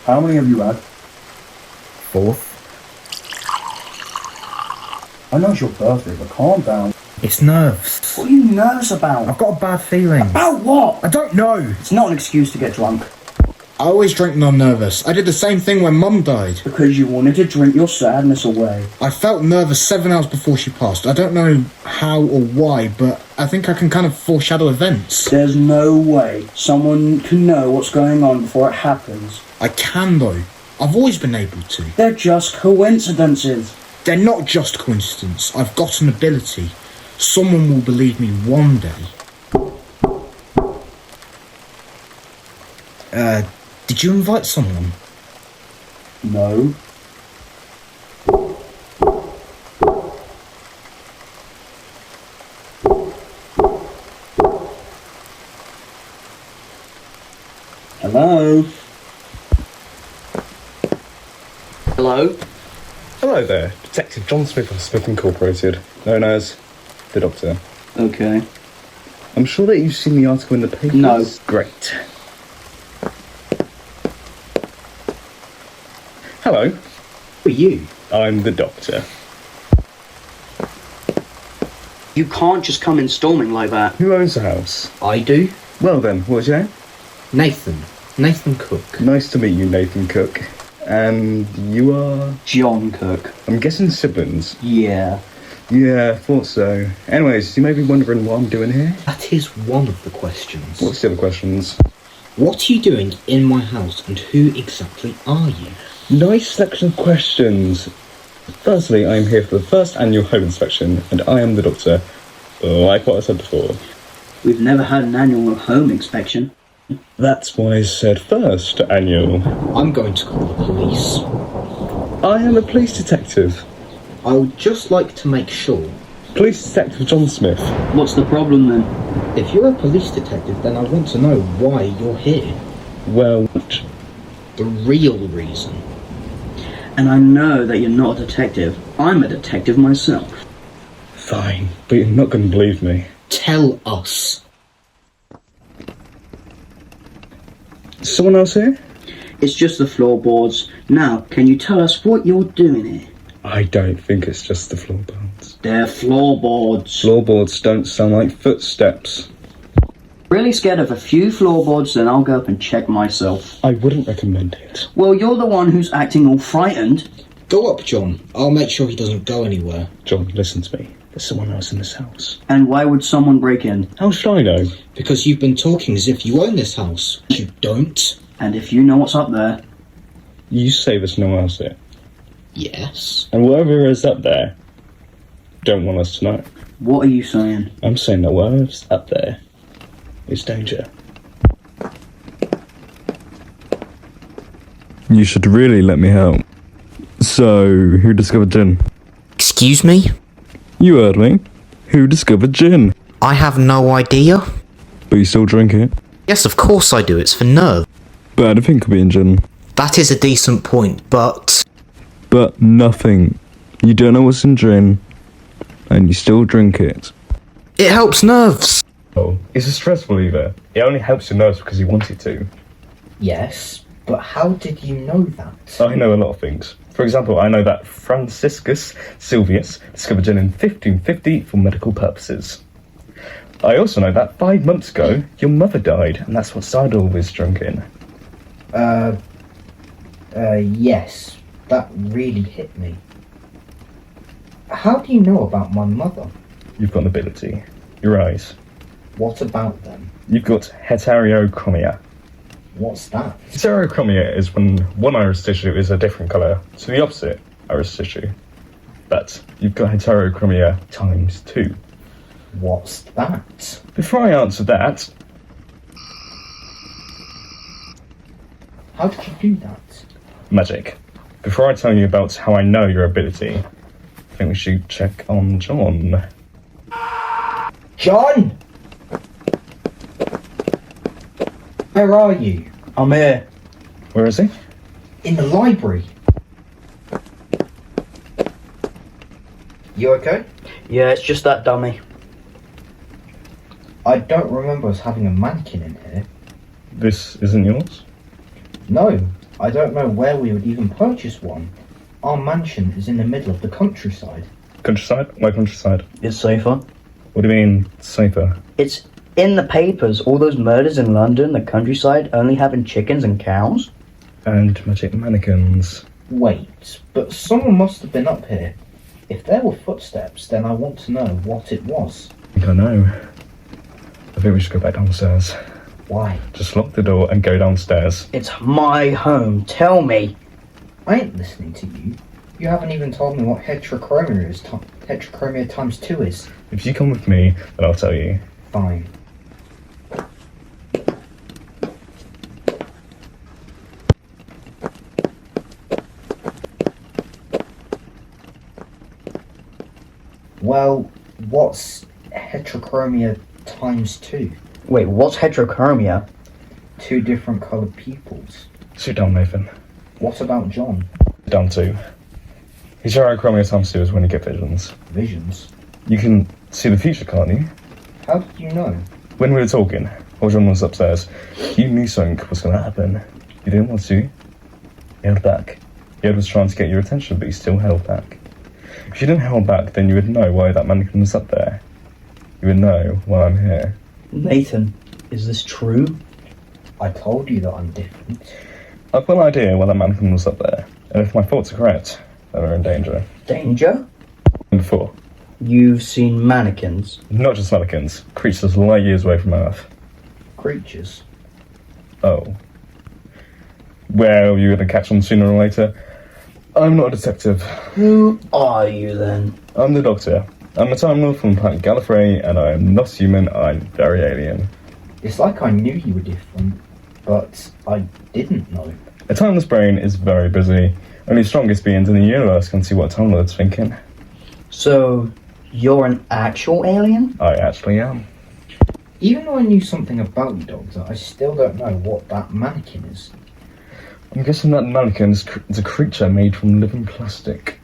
How many have you had? 4th. I know it's your birthday, but calm down. It's nerves. What are you nervous about? I've got a bad feeling. About what? I don't know. It's not an excuse to get drunk. I always drink when I'm nervous. I did the same thing when Mum died. Because you wanted to drink your sadness away. I felt nervous 7 hours before she passed. I don't know how or why, but I think I can kind of foreshadow events. There's no way someone can know what's going on before it happens. I can, though. I've always been able to. They're just coincidences. They're not just coincidence. I've got an ability. Someone will believe me one day. Did you invite someone? No. Hello? Hello? Hello there, Detective John Smith of Smith Incorporated, known as the Doctor. Okay. I'm sure that you've seen the article in the papers. No. Great. Hello, Who are you? I'm the Doctor. You can't just come in storming like that. Who owns the house? I do. Well then, what's your name? Nathan. Nathan Cook. Nice to meet you, Nathan Cook. And you are? John Cook. I'm guessing siblings. Yeah. Yeah, thought so. Anyways, you may be wondering what I'm doing here. That is one of the questions. What's the other questions? What are you doing in my house and who exactly are you? Nice selection of questions. Firstly, I am here for the first annual home inspection, and I am the Doctor, like what I said before. We've never had an annual home inspection. That's why I said first annual. I'm going to call the police. I am a police detective. I would just like to make sure. Police Detective John Smith. What's the problem then? If you're a police detective, then I want to know why you're here. Well, The real reason. And I know that you're not a detective. I'm a detective myself. fine, but you're not going to believe me. Tell us. Someone else here? It's just the floorboards. Now, can you tell us what you're doing here? I don't think it's just the floorboards. They're floorboards. Floorboards don't sound like footsteps. Really scared of a few floorboards, then I'll go up and check myself. I wouldn't recommend it. Well, you're the one who's acting all frightened. Go up, John. I'll make sure he doesn't go anywhere. John, listen to me. There's someone else in this house. And why would someone break in? How should I know? Because you've been talking as if you own this house. You don't. And if you know what's up there... You say there's no one else here. Yes. And whatever is up there, don't want us to know. What are you saying? I'm saying that whatever's up there is danger. You should really let me help. So, who discovered gin? Excuse me? You heard me. Who discovered gin? I have no idea. But you still drink it? Yes, of course I do, it's for nerve. But anything could be in gin. That is a decent point, but... But nothing. You don't know what's in gin, and you still drink it. it helps nerves. Oh, it's a stress reliever. It only helps your nerves because you want it to. Yes, but how did you know that? I know a lot of things. For example, I know that Franciscus Sylvius discovered gin in 1550 for medical purposes. I also know that 5 months ago, your mother died, and that's what started all this drinking. Yes. That really hit me. How do you know about my mother? You've got an ability. Your eyes. What about them? You've got heterochromia. What's that? Heterochromia is when one iris tissue is a different colour to the opposite iris tissue. But you've got heterochromia times 2. What's that? Before I answer that, How did you do that? magic. Before I tell you about how I know your ability, I think we should check on John. John! Where are you? I'm here. Where is he? In the library. You okay? Yeah, it's just that dummy. I don't remember us having a mannequin in here. This isn't yours? No, I don't know where we would even purchase one. Our mansion is in the middle of the countryside. Countryside? Why countryside? It's safer. What do you mean, safer? It's in the papers. All those murders in London, the countryside, only having chickens and cows. And magic mannequins. Wait, but someone must have been up here. If there were footsteps, then I want to know what it was. I think I know. I think we should go back downstairs. Why? Just lock the door and go downstairs. It's my home. Tell me. I ain't listening to you. You haven't even told me what heterochromia is. Heterochromia times 2 is. If you come with me, then I'll tell you. Fine. Well, what's heterochromia times 2? Wait, what's heterochromia? 2 different coloured pupils. Sit down, Nathan. What about John? Down 2. His heterochromia times 2 is when you get visions. Visions? You can see the future, can't you? How did you know? When we were talking, while John was upstairs, you knew something was going to happen. You didn't want to. You held back. Ed was trying to get your attention, but you still held back. If you didn't hold back, then you would know why that mannequin was up there. You would know why I'm here. Nathan, is this true? I told you that I'm different. I've got an idea why that mannequin was up there, and if my thoughts are correct, then we're in danger. Danger? And 4. You've seen mannequins. Not just mannequins, creatures light years away from Earth. Creatures? Oh. Well, you're going to catch on sooner or later. I'm not a detective. Who are you then? I'm the Doctor. I'm a Time Lord from the planet Gallifrey, and I am not human, I'm very alien. It's like I knew you were different, but I didn't know. A timeless brain is very busy. Only the strongest beings in the universe can see what Time Lord's thinking. So, you're an actual alien? I actually am. Even though I knew something about you, Doctor, I still don't know what that mannequin is. I'm guessing that mannequin is a creature made from living plastic.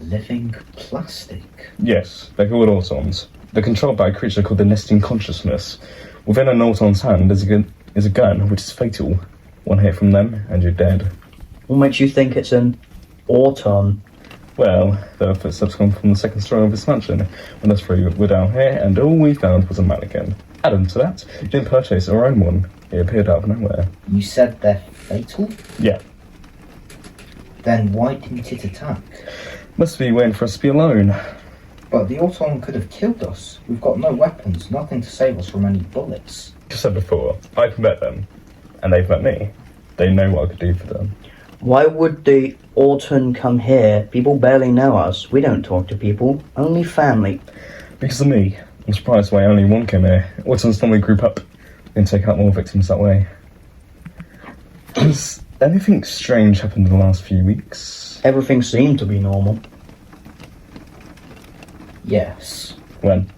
Living plastic? Yes, they're called autons. They're controlled by a creature called the nesting consciousness. Within an auton's hand is a gun which is fatal. One hit from them and you're dead. What makes you think it's an auton? Well, the footsteps come from the second story of this mansion, when us 3 were down here, and all we found was a mannequin. Added to that, we didn't purchase our own one. It appeared out of nowhere. You said they're fatal? Yeah. Then why didn't it attack? Must be waiting for us to be alone. But the auton could have killed us. We've got no weapons, nothing to save us from any bullets. Just said before, I've met them, and they've met me. They know what I could do for them. Why would the auton come here? People barely know us. We don't talk to people. Only family. Because of me. I'm surprised why only one came here. Autons normally group up and take out more victims that way. Has anything strange happened in the last few weeks? Everything seemed to be normal. Yes. When?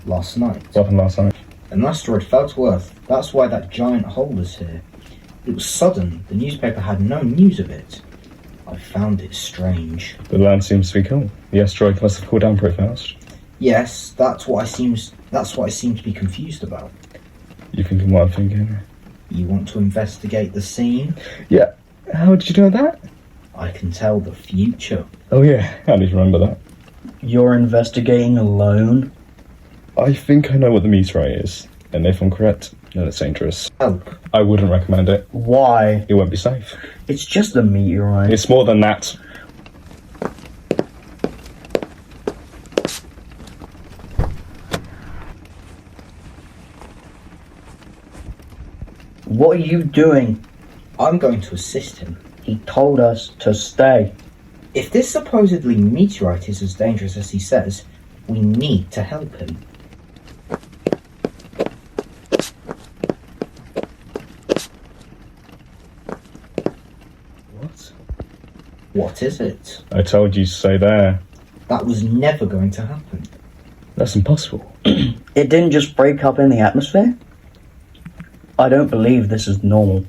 Last night. What happened last night? An asteroid fell to Earth. That's why that giant hole is here. It was sudden. The newspaper had no news of it. I found it strange. The land seems to be cool. The asteroid must have cooled down pretty fast. Yes, that's what I seem to be confused about. You thinking what I'm thinking? You want to investigate the scene? Yeah. How did you know that? I can tell the future. Oh yeah, I need to remember that. You're investigating alone? I think I know what the meteorite is, and if I'm correct, then it's dangerous. Help. I wouldn't recommend it. Why? It won't be safe. It's just a meteorite. It's more than that. What are you doing? I'm going to assist him. He told us to stay. If this supposedly meteorite is as dangerous as he says, we need to help him. What? What is it? I told you to stay there. That was never going to happen. That's impossible. It didn't just break up in the atmosphere? I don't believe this is normal.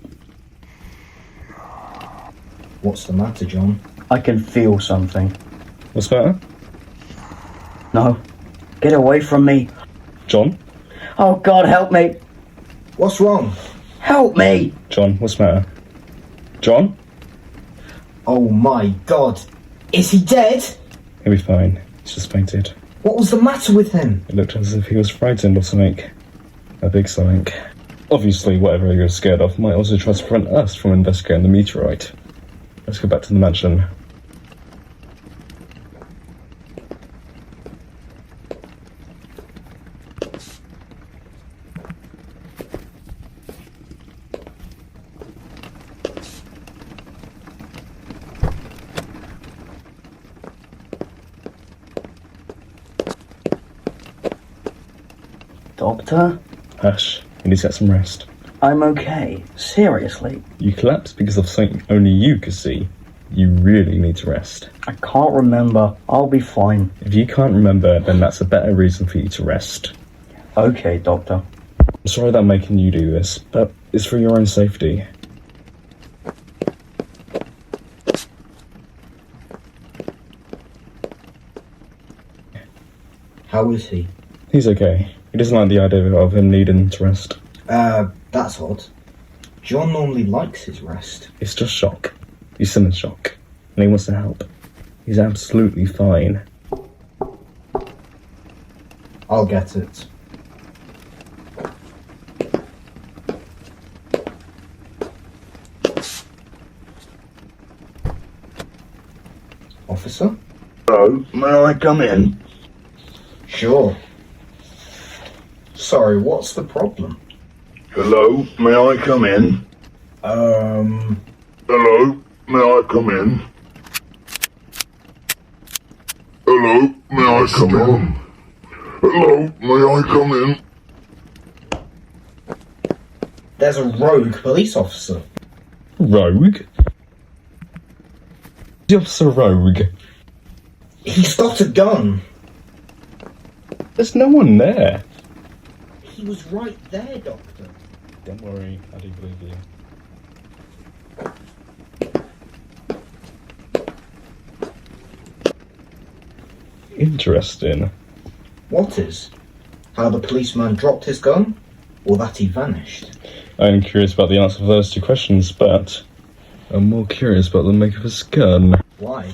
What's the matter, John? I can feel something. What's the matter? No. Get away from me. John? Oh God, help me. What's wrong? Help me. John, what's the matter? John? Oh my god. Is he dead? He'll be fine. He's just fainted. What was the matter with him? It looked as if he was frightened of something. A big something. Obviously, whatever he was scared of might also try to prevent us from investigating the meteorite. Let's go back to the mansion. Doctor? Hush. You need to get some rest. I'm okay. Seriously. You collapsed because of something only you could see. You really need to rest. I can't remember. I'll be fine. If you can't remember, then that's a better reason for you to rest. Okay, Doctor. I'm sorry that I'm making you do this, but it's for your own safety. How is he? He's okay. He doesn't like the idea of him needing to rest. That's odd. John normally likes his rest. It's just shock. He's still in shock. And he wants to help. He's absolutely fine. I'll get it. Officer? Hello, may I come in? Sure. Sorry, what's the problem? Hello, may I come in? Hello, may I come in? Hello, may I come in? Hello, may I come in? There's a rogue police officer. Rogue? The officer Rogue? He's got a gun. There's no one there. He was right there, Doctor. Don't worry, I do believe you. Interesting. What is? How the policeman dropped his gun? Or that he vanished? I'm curious about the answer to those two questions, but I'm more curious about the make of his gun. Why?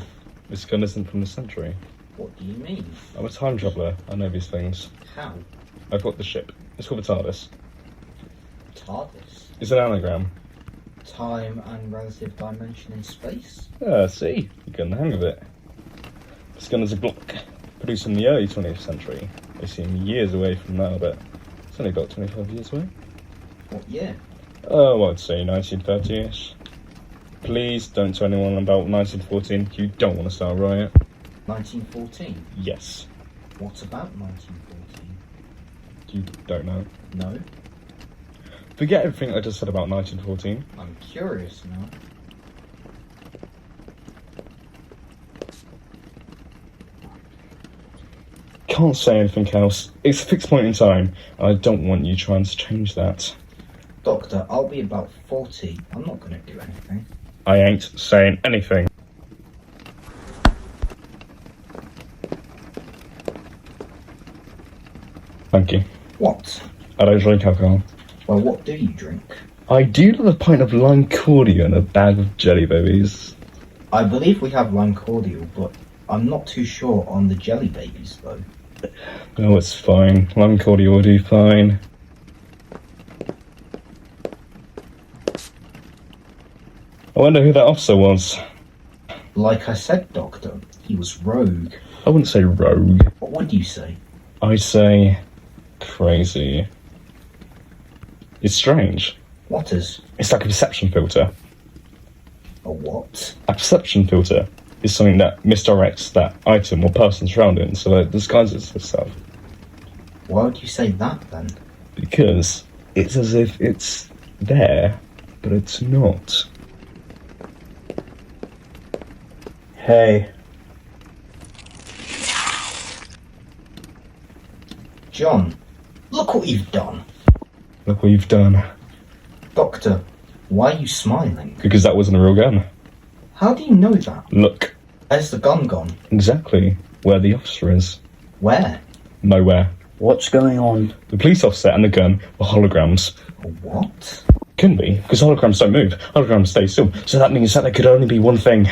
This gun isn't from this century. What do you mean? I'm a time traveller. I know these things. How? I've got the ship. It's called the TARDIS. TARDIS? It's an anagram. Time and relative dimension in space? Ah, see? You get the hang of it. This gun is a Glock, produced in the early 20th century. They seem years away from now, but it's only about 25 years away. What year? Oh, I'd say 1930-ish. Please don't tell anyone about 1914. You don't want to start a riot. 1914? Yes. What about 1914? You don't know. No? Forget everything I just said about 1914. I'm curious now. Can't say anything else. It's a fixed point in time, and I don't want you trying to change that. Doctor, I'll be about 40. I'm not going to do anything. I ain't saying anything. Thank you. What? I don't drink alcohol. Well, what do you drink? I do love a pint of lime cordial and a bag of jelly babies. I believe we have lime cordial, but I'm not too sure on the jelly babies, though. Oh, it's fine. Lime cordial will do fine. I wonder who that officer was. Like I said, Doctor, he was rogue. I wouldn't say rogue. What would you say? I'd say crazy. It's strange. What is? It's like a perception filter. A what? A perception filter is something that misdirects that item or person's surroundings so that it disguises itself. Why would you say that, then? Because it's as if it's there, but it's not. Hey. John, look what you've done. Look what you've done. Doctor, why are you smiling? Because that wasn't a real gun. How do you know that? Look. Where's the gun gone? Exactly where the officer is. Where? Nowhere. What's going on? The police officer and the gun were holograms. A what? Couldn't be, because holograms don't move. Holograms stay still. So that means that there could only be one thing.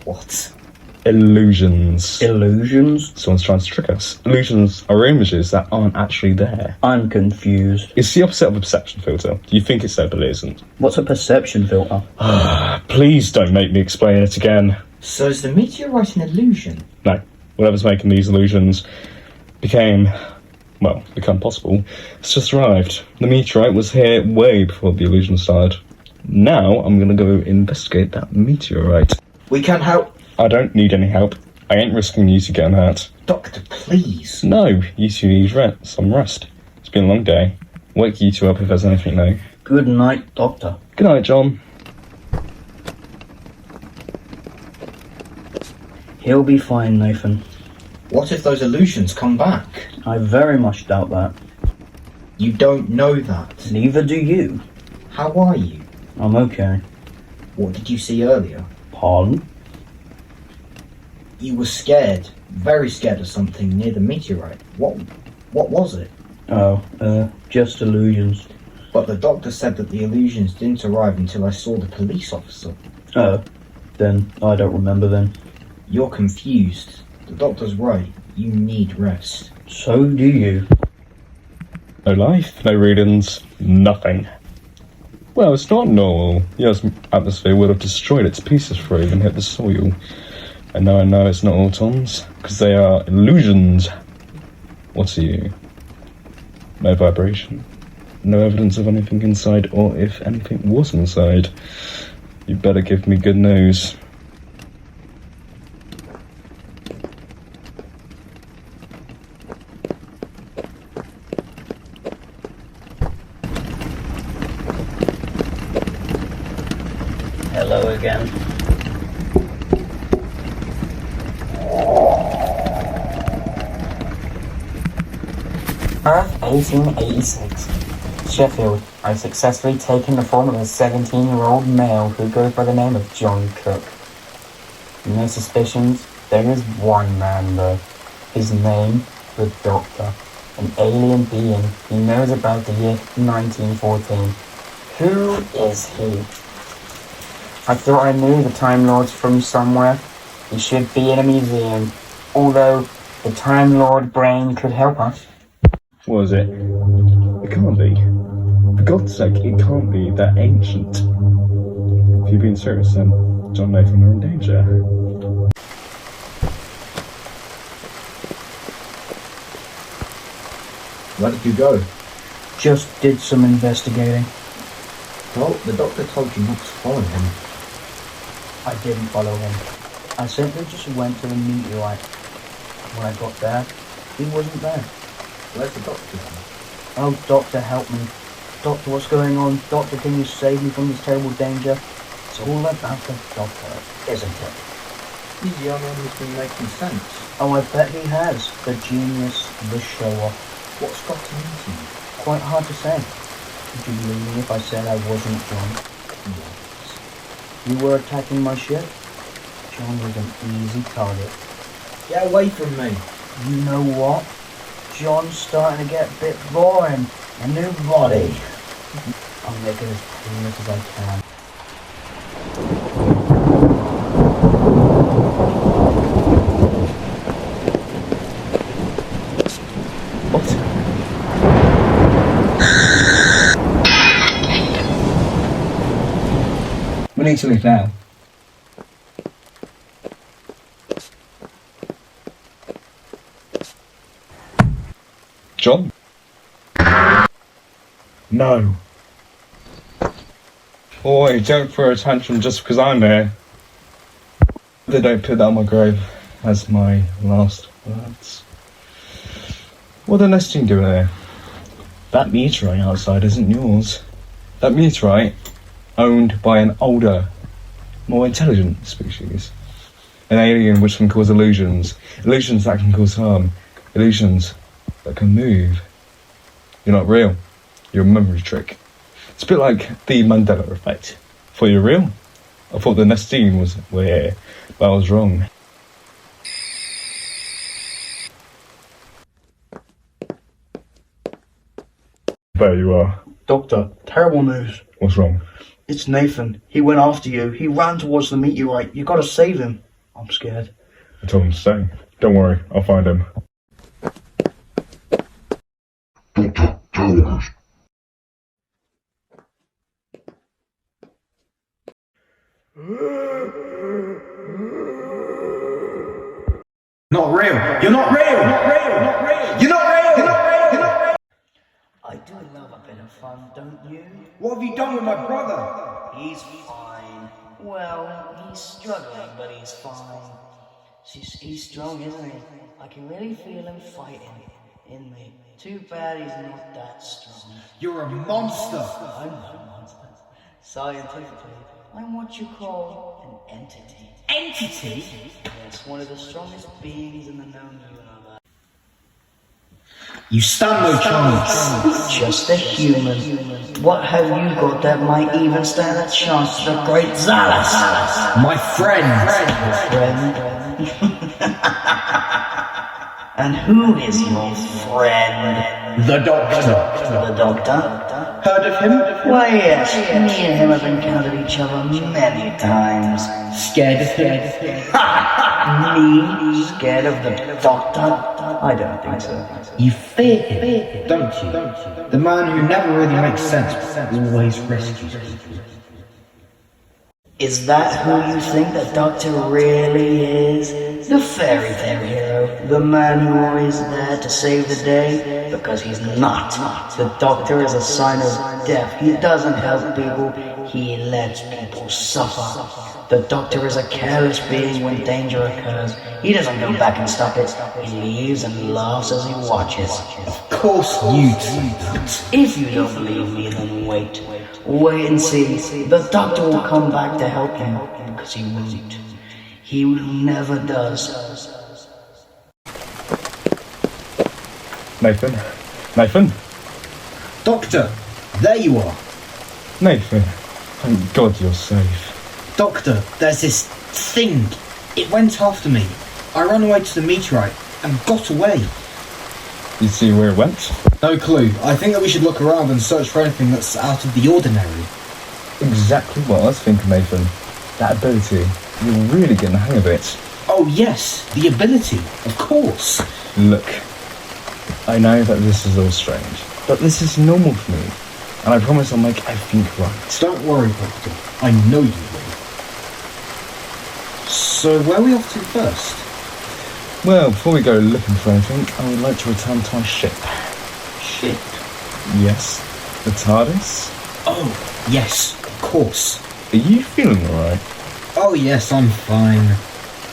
What? Illusions. Illusions? Someone's trying to trick us. Illusions are images that aren't actually there. I'm confused. It's the opposite of a perception filter. You think it's there, but it isn't. What's a perception filter? Please don't make me explain it again. So is the meteorite an illusion? No. Whatever's making these illusions become possible. It's just arrived. The meteorite was here way before the illusion started. Now I'm gonna go investigate that meteorite. We can't help. I don't need any help. I ain't risking you two getting hurt. Doctor, please. No, you two need some rest. It's been a long day. Wake you two up if there's anything new. Good night, Doctor. Good night, John. He'll be fine, Nathan. What if those illusions come back? I very much doubt that. You don't know that. Neither do you. How are you? I'm okay. What did you see earlier? Pardon? You were scared, very scared of something near the meteorite. What was it? Just illusions. But the doctor said that the illusions didn't arrive until I saw the police officer. Oh, then I don't remember then. You're confused. The doctor's right. You need rest. So do you. No life, no readings, nothing. Well, it's not normal. The Earth's atmosphere would have destroyed its pieces before it even hit the soil. And now I know it's not autons, because they are illusions. What are you? No vibration. No evidence of anything inside, or if anything was inside. You better give me good news. Hello again. Earth 1886. Sheffield. I've successfully taken the form of a 17-year-old male who goes by the name of John Cook. No suspicions. There is one man though. His name, the Doctor. An alien being. He knows about the year 1914. Who is he? I thought I knew the Time Lords from somewhere. He should be in a museum. Although the Time Lord brain could help us. What is it? It can't be. For God's sake, it can't be that ancient. If you're being serious, then John and Nathan are in danger. Where did you go? Just did some investigating. Well, the doctor told you not to follow him. I didn't follow him. I simply just went to the meteorite. When I got there, he wasn't there. Where's the doctor then? Oh, Doctor, help me. Doctor, what's going on? Doctor, can you save me from this terrible danger? It's all about the Doctor, isn't it? He's the only one who's been making sense. Oh, I bet he has. The genius, the show-off. What's got him into you? Quite hard to say. Would you believe me if I said I wasn't John? Yes. You were attacking my ship? John was an easy target. Get away from me. You know what? John's starting to get a bit boring. A new body. I'll make it as painless as I can. What? We need to leave now. John? No. Boy, don't throw a tantrum just because I'm here. They don't put that on my grave as my last words. What are the nesting doing there? That meteorite outside isn't yours. That meteorite owned by an older, more intelligent species. An alien which can cause illusions. Illusions that can cause harm. Illusions that can move. You're not real. You're a memory trick. It's a bit like the Mandela effect. Thought you were real? I thought the Nestine were here, but I was wrong. There you are. Doctor, terrible news. What's wrong? It's Nathan. He went after you. He ran towards the meteorite. You gotta save him. I'm scared. I told him to stay. Don't worry, I'll find him. Doctor, terrible news. Not real! You're not real! You're not real! You're not real! You're not real! You're not real! You're not real! I do love a bit of fun, don't you? What have you done with my brother? He's fine. Well, he's struggling, but he's fine. He's strong, isn't he? I can really feel him fighting in me. Too bad he's not that strong. You're a monster! I'm not a monster. Scientifically, I'm what you call an entity. Entity? Yes, one of the strongest beings in the known universe. You stand no chance! Just a human. What have you got that might even stand a chance to the great Zalus? My friend! Friend? And who is your friend? The Doctor! The Doctor? Heard of him? Why yes, me and him have encountered each other many times. Scared of him? Me? Scared of the Doctor? I don't think so. You fear him, don't you? The man who never really makes sense, but always rescues people. Is that who you think the Doctor really is? The fairy tale hero, the man who always there to save the day? Because he's not. The Doctor is a sign of death. He doesn't help people, he lets people suffer. The Doctor is a careless being when danger occurs. He doesn't go back and stop it. He leaves and laughs as he watches. Of course you'd say that. If you don't believe me, then wait. Wait and see. The Doctor will come back to help you, because he won't. He never does. Nathan? Nathan? Doctor, there you are. Nathan, thank God you're safe. Doctor, there's this thing. It went after me. I ran away to the meteorite and got away. You see where it went? No clue. I think that we should look around and search for anything that's out of the ordinary. Exactly what I was thinking, Nathan. That ability, you're really getting the hang of it. Oh yes, the ability, of course. Look, I know that this is all strange, but this is normal for me, and I promise I'll make everything right. Don't worry, Doctor. I know you will. So where are we off to first? Well, before we go looking for anything, I would like to return to my ship. Ship? Yes, the TARDIS. Oh, yes, of course. Are you feeling alright? Oh yes, I'm fine.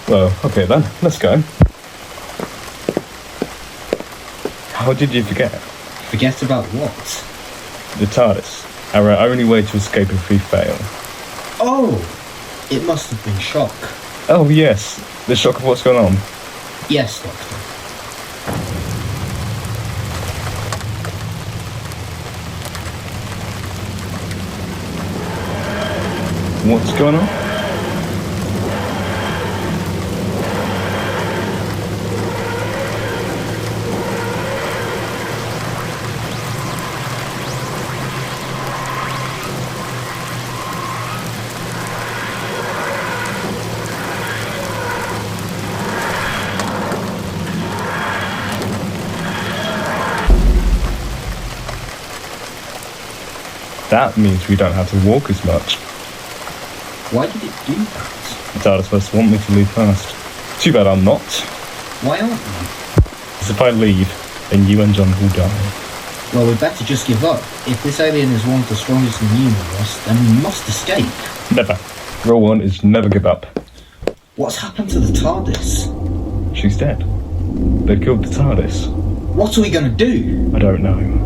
Well, okay then, let's go. How did you forget? Forget about what? The TARDIS. Our only way to escape if we fail. Oh, it must have been shock. Oh yes, the shock of what's going on. Yes, Doctor. What's going on? That means we don't have to walk as much. Why did it do that? The TARDIS must want me to leave first. Too bad I'm not. Why aren't you? Because if I leave, then you and John will die. Well, we'd better just give up. If this alien is one of the strongest in the universe, then we must escape. Never. Rule one is never give up. What's happened to the TARDIS? She's dead. They killed the TARDIS. What are we gonna do? I don't know.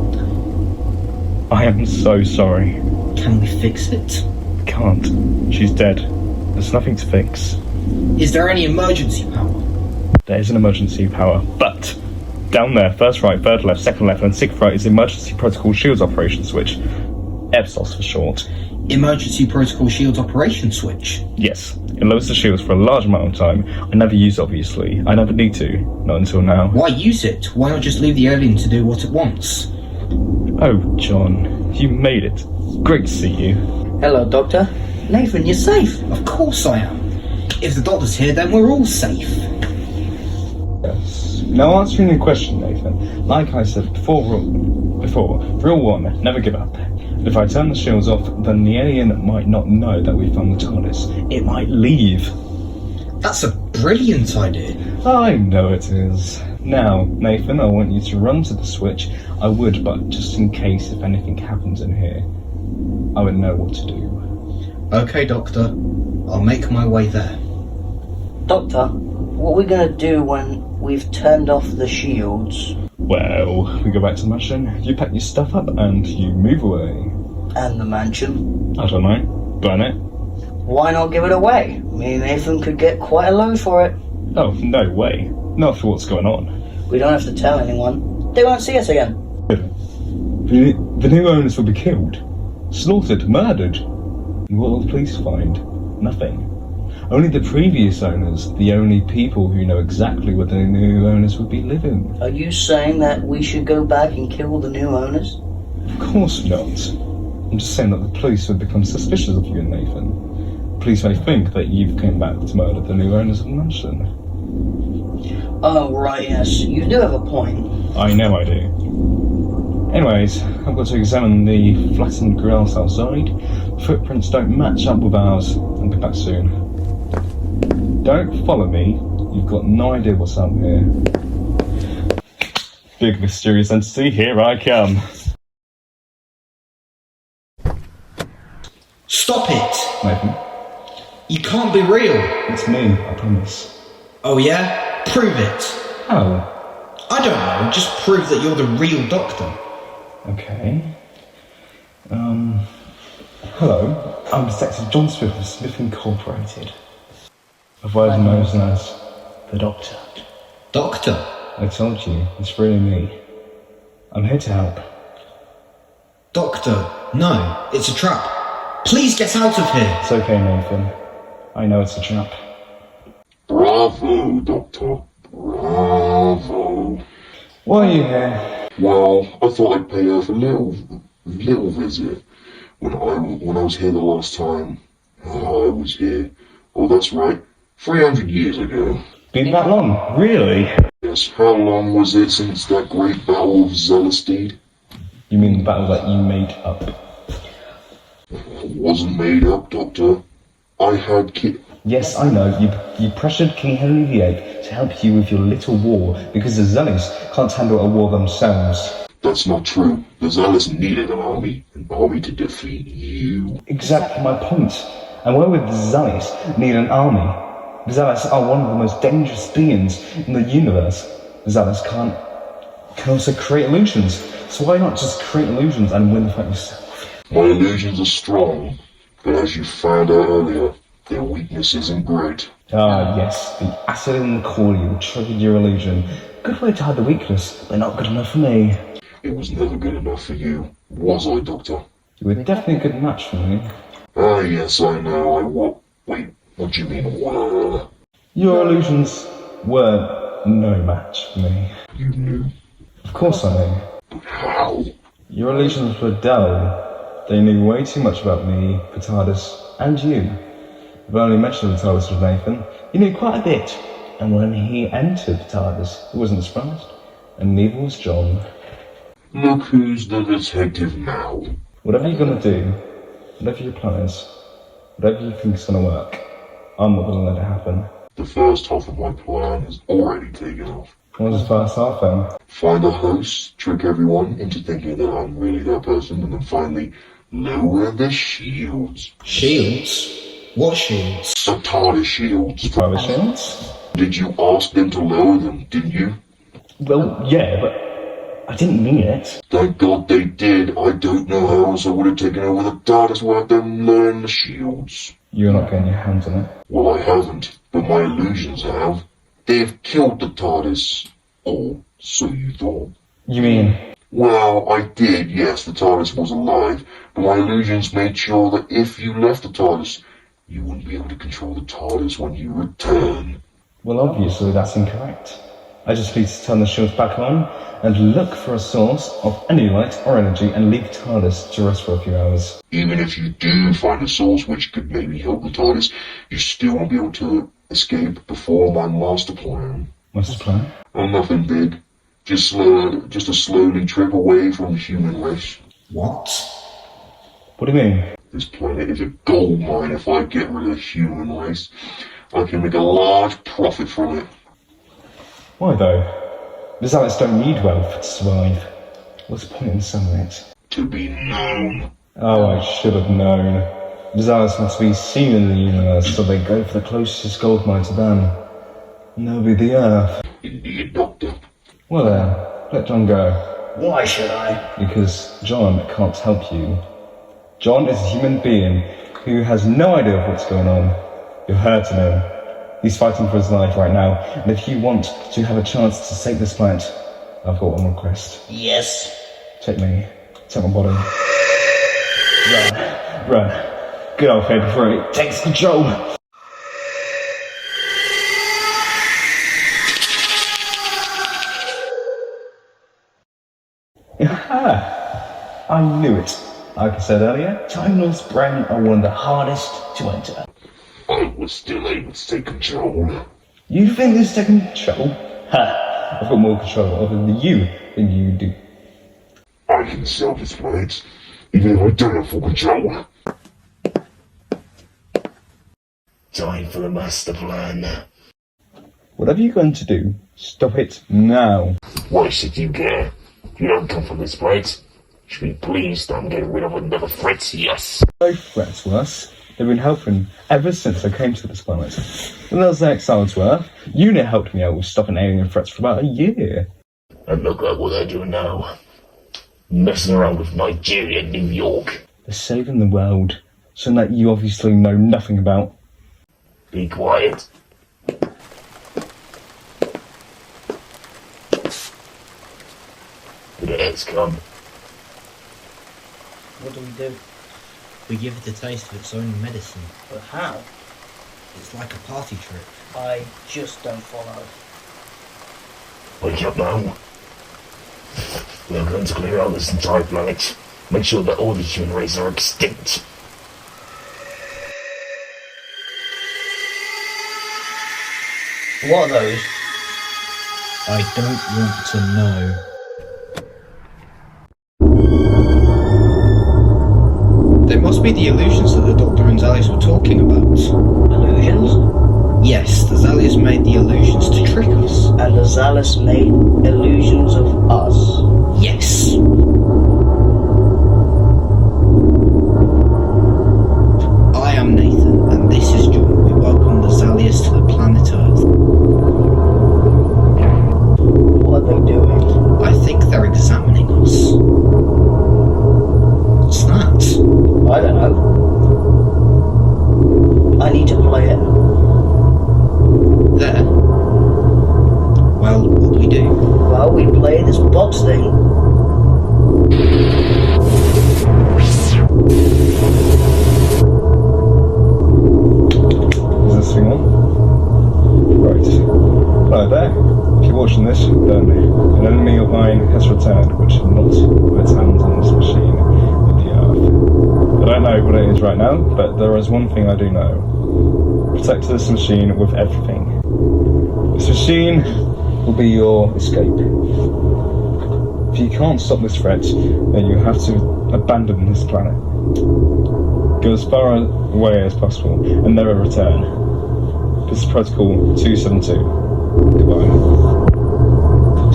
I am so sorry. Can we fix it? Can't. She's dead. There's nothing to fix. Is there any emergency power? There is an emergency power, but down there, first right, third left, second left, and sixth right is the Emergency Protocol Shields Operation Switch. EPSOS for short. Emergency Protocol Shields Operation Switch? Yes. It lowers the shields for a large amount of time. I never use it, obviously. I never need to. Not until now. Why use it? Why not just leave the alien to do what it wants? Oh, John. you made it. Great to see you. Hello, Doctor. Nathan, you're safe. Of course I am. If the doctor's here, then we're all safe. Yes. Now answering your question, Nathan, like I said before, rule one, never give up. If I turn the shields off, then the alien might not know that we found the TARDIS. It might leave. That's a brilliant idea. I know it is. Now, Nathan, I want you to run to the switch. I would, but just in case if anything happens in here, I would know what to do. Okay, Doctor. I'll make my way there. Doctor, what are we gonna do when we've turned off the shields? Well, we go back to the mansion, you pack your stuff up, and you move away. And the mansion? I don't know. Burn it? Why not give it away? Me and Nathan could get quite a load for it. Oh, no way. Not for what's going on. We don't have to tell anyone. They won't see us again. The new owners will be killed, slaughtered, murdered. And what will the police find? Nothing. Only the previous owners, the only people who know exactly where the new owners would be living. Are you saying that we should go back and kill the new owners? Of course not. I'm just saying that the police would become suspicious of you and Nathan. Police may think that you've come back to murder the new owners of the mansion. Oh, right, yes. You do have a point. I know I do. Anyways, I've got to examine the flattened grass outside. Footprints don't match up with ours. I'll be back soon. Don't follow me. You've got no idea what's up here. Big mysterious entity, here I come. Stop it! Nathan, You can't be real. it's me, I promise. Oh yeah? Prove it. Oh, I don't know, just prove that you're the real doctor. okay. Hello, I'm Detective John Smith of Smith Incorporated. Otherwise known as the Doctor. Doctor? I told you, it's really me. I'm here to help. Doctor, no, it's a trap. Please get out of here. It's okay, Nathan. I know it's a trap. Bravo, Doctor. Bravo. Why are you here? Well, I thought I'd pay Earth a little visit. When I was here the last time, I was here. Oh, that's right. 300 years ago. Been that long? Really? Yes, how long was it since that great battle of Zelestade? You mean the battle that you made up? It wasn't made up, Doctor. I had Yes, I know. You pressured King Henry VIII to help you with your little war because the Zealots can't handle a war themselves. That's not true. The Zealots needed an army to defeat you. Exactly my point. And why would the Zealots need an army? The Zealots are one of the most dangerous beings in the universe. The Zealots can also create illusions. So why not just create illusions and win the fight yourself? My illusions are strong, but as you found out earlier, their weakness isn't great. Ah, yes, the acid in the cordial triggered your illusion. Good way to hide the weakness, but not good enough for me. It was never good enough for you, was I, Doctor? You were definitely a good match for me. Ah, yes, I know. Wait, what do you mean, were? Your illusions were no match for me. You knew? Of course I knew. But how? Your illusions were dull. They knew way too much about me, the TARDIS, and you. I've only mentioned the TARDIS with Nathan. You knew quite a bit. And when he entered the TARDIS, he wasn't surprised. And neither was John. Look who's the detective now. Whatever you're gonna do, whatever your plan is, whatever you think is gonna work, I'm not gonna let it happen. The first half of my plan is already taken off. What was the first half then? Find a host, trick everyone into thinking that I'm really that person, and then finally lower the shields. Shields? What shields? The TARDIS shields. Private shields? Did you ask them to lower them, didn't you? Well, yeah, but I didn't mean it. Thank God they did. I don't know how else I would have taken over the TARDIS without them lowering the shields. You're not getting your hands on it. Well, I haven't, but my illusions have. They've killed the TARDIS. Or so you thought. You mean? Well, I did, yes, the TARDIS was alive, but my illusions made sure that if you left the TARDIS, you wouldn't be able to control the TARDIS when you return. Well, obviously that's incorrect. I just need to turn the shields back on and look for a source of any light or energy and leave TARDIS to rest for a few hours. Even if you do find a source which could maybe help the TARDIS, you still won't be able to escape before my master plan. Master plan? Oh, nothing big. Just to slowly trip away from the human race. What? What do you mean? This planet is a gold mine. If I get rid of the human race, I can make a large profit from it. Why though? The Zalists don't need wealth to survive. What's the point in selling it? To be known. Oh, I should have known. The Zalists must be seen in the universe, so they go for the closest gold mine to them. And that'll be the Earth. Indeed, Doctor. Well then, let John go. Why should I? Because John can't help you. John is a human being who has no idea of what's going on. You're hurting him. He's fighting for his life right now, and if you want to have a chance to save this planet, I've got one request. Yes. Take me. Take my body. Run. Run. Get off here before it takes control. Aha! I knew it. Like I said earlier, Time Lord's brain are one of the hardest to enter. I was still able to take control. You think this is taking control? Ha! I've got more control over you than you do. I can sell this planet, even if I don't have full control. Time for the master plan. Whatever you're going to do, stop it now. Why should you care? You don't come from this planet. You should be pleased I'm getting rid of another threat, yes. No threats worse. They've been helping ever since I came to this planet. And that was the exiles were. UNIT helped me out with stopping alien threats for about a year. And look at what they're doing now. Messing around with Nigeria and New York. They're saving the world. Something that you obviously know nothing about. Be quiet. The air's come. What do? We give it a taste of its own medicine. But how? It's like a party trick. I just don't follow. Wake up now. We're going to clear out this entire planet. Make sure that all the human race are extinct. What are those? I don't want to know. They must be the illusions that the Doctor and Zalius were talking about. Illusions? Yes, the Zalius made the illusions to trick us. And the Zalius made illusions of us. Yes. I am Nathan, and this is John. We welcome the Zalius to the planet Earth. What are they doing? I think they're examining us. What's that? I don't know. I need to play it. There. Well, what do we do? Well, we play this box thing. Is this thing on? Right. Hello there. If you're watching this, then an enemy of mine has returned, which is not with its hands on this machine in the Earth. I don't know what it is right now, but there is one thing I do know. Protect this machine with everything. This machine will be your escape. If you can't stop this threat, then you have to abandon this planet. Go as far away as possible and never return. This is Protocol 272. Goodbye.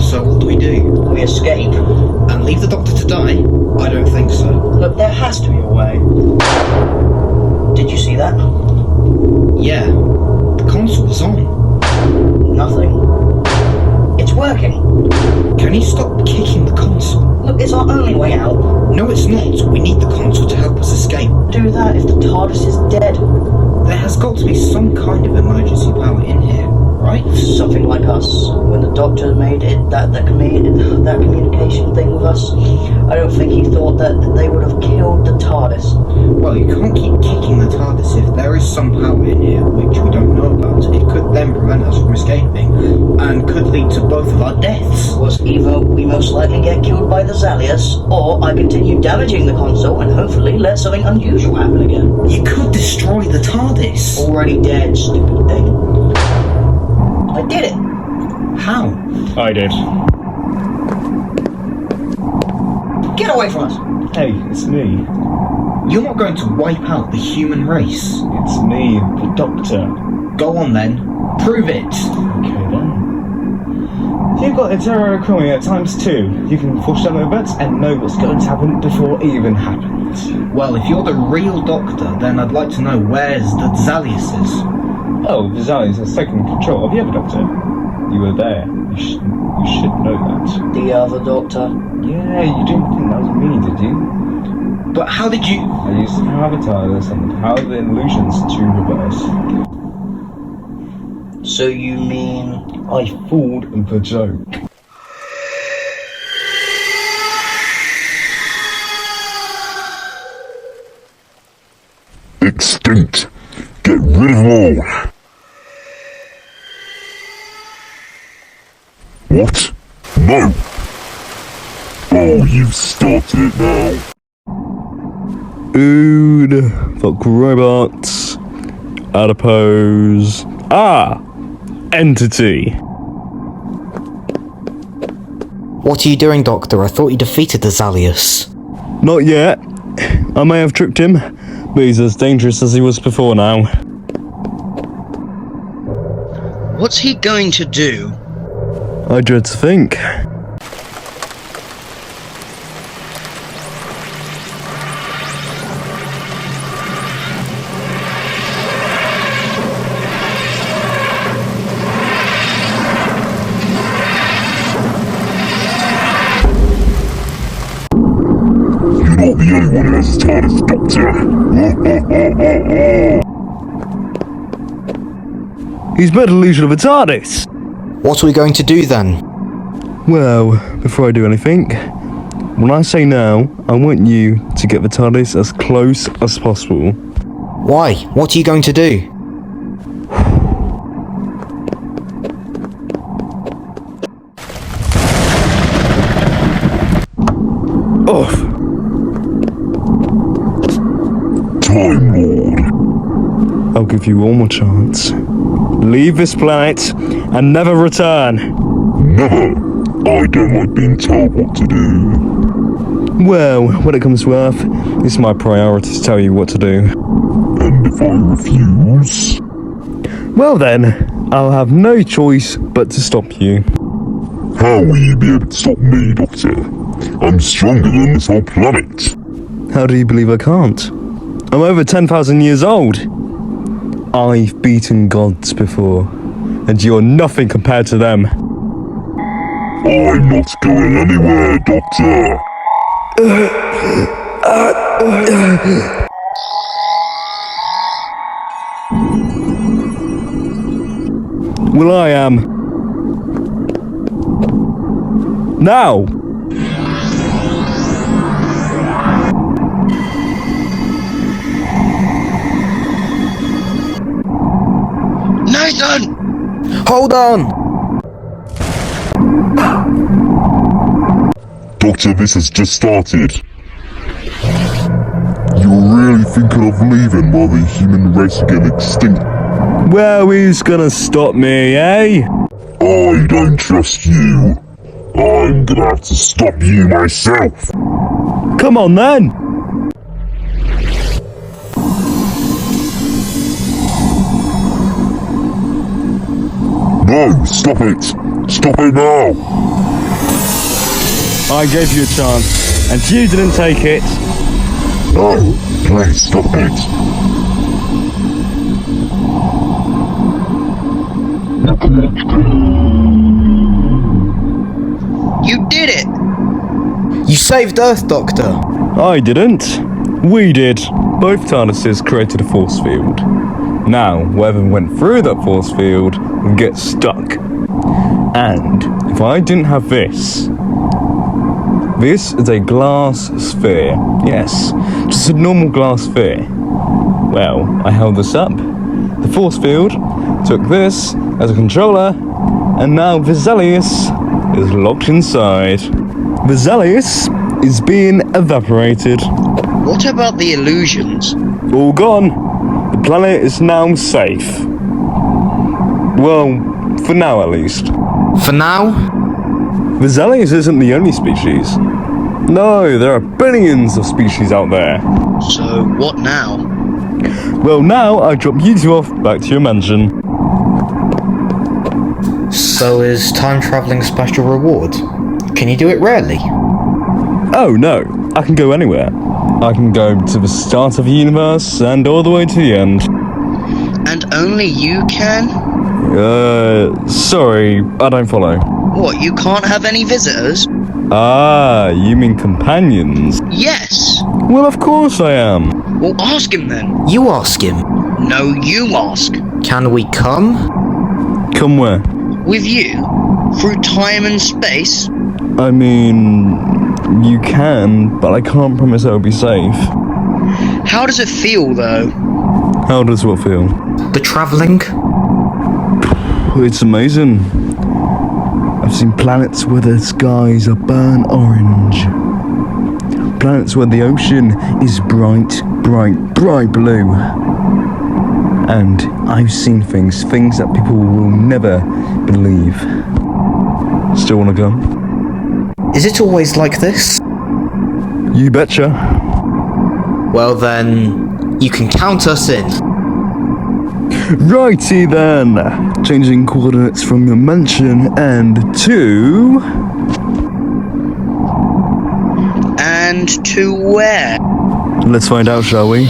So what do we do? We escape. And leave the Doctor to die? I don't think so. Look, there has to be a way. Did you see that? Yeah. The console was on. Nothing. It's working. Can you stop kicking the console? Look, it's our only way out. No, it's not. We need the console to help us escape. Do that if the TARDIS is dead. There has got to be some kind of emergency power in here. right? Something like us. When the Doctor made it that communication thing with us, I don't think he thought that they would have killed the TARDIS. Well, you can't keep kicking the TARDIS. If there is some power in here which we don't know about, it could then prevent us from escaping, and could lead to both of our deaths. Was either we most likely get killed by the Zalius, or I continue damaging the console and hopefully let something unusual happen again. You could destroy the TARDIS. Already dead, stupid thing. I did it! How? I did. Get away from us! Hey, it's me. You're not going to wipe out the human race. It's me, the Doctor. Go on then. Prove it. Okay then. You've got a terror coming at ×2. You can foreshadow events and know what's going to happen before it even happens. Well, if you're the real Doctor, then I'd like to know where's the Zaliuses. Oh, the Zalius has taken control of the other Doctor. You were there. You should know that. The other Doctor. Yeah, you didn't think that was me, did you? But how did you... I used the power of the TARDIS and the power of the illusions to reverse. So you mean... I fooled the joke. Extinct. Get rid of them all. What? No. Oh, you've started it now. Ood, fuck robots, adipose. Entity. What are you doing, Doctor? I thought you defeated the Zalius. Not yet. I may have tricked him, but he's as dangerous as he was before now. What's he going to do? I dread to think. You're not the only one who has a TARDIS, Doctor. He's but illusion of a TARDIS. What are we going to do then? Well, before I do anything, when I say no, I want you to get the TARDIS as close as possible. Why? What are you going to do? Off. Time Lord. I'll give you one more chance. Leave this planet and never return. Never. I don't like being told what to do. Well, when it comes to Earth, it's my priority to tell you what to do. And if I refuse? Well then, I'll have no choice but to stop you. How will you be able to stop me, Doctor? I'm stronger than this whole planet. How do you believe I can't? I'm over 10,000 years old. I've beaten gods before, and you're nothing compared to them. I'm not going anywhere, Doctor. Well, I am. Now! Nathan! Hold on! Doctor, this has just started. You're really thinking of leaving while the human race get extinct? Well, who's gonna stop me, eh? I don't trust you. I'm gonna have to stop you myself. Come on then! No, stop it. Stop it now. I gave you a chance, and you didn't take it. No, please stop it. You did it! You saved Earth, Doctor! I didn't. We did. Both TARDISes created a force field. Now, whoever went through that force field would get stuck. And if I didn't have this is a glass sphere. Yes, just a normal glass sphere. Well, I held this up. The force field took this as a controller, and now Vesalius is locked inside. Vesalius is being evaporated. What about the illusions? All gone. The planet is now safe. Well, for now at least. For now? Vesalius isn't the only species. No, there are billions of species out there. So, what now? Well, now I drop you two off back to your mansion. So is time travelling special reward? Can you do it rarely? Oh no, I can go anywhere. I can go to the start of the universe and all the way to the end. And only you can? Sorry, I don't follow. What, you can't have any visitors? Ah, you mean companions? Yes. Well, of course I am. Well, ask him then. You ask him. No, you ask. Can we come? Come where? With you? Through time and space? I mean, you can, but I can't promise I'll be safe. How does it feel, though? How does what feel? The travelling? It's amazing. I've seen planets where the skies are burnt orange. Planets where the ocean is bright, bright, bright blue. And I've seen things that people will never believe. Still wanna come? Is it always like this? You betcha. Well then, you can count us in. Righty then. Changing coordinates from your mansion and to... And to where? Let's find out, shall we?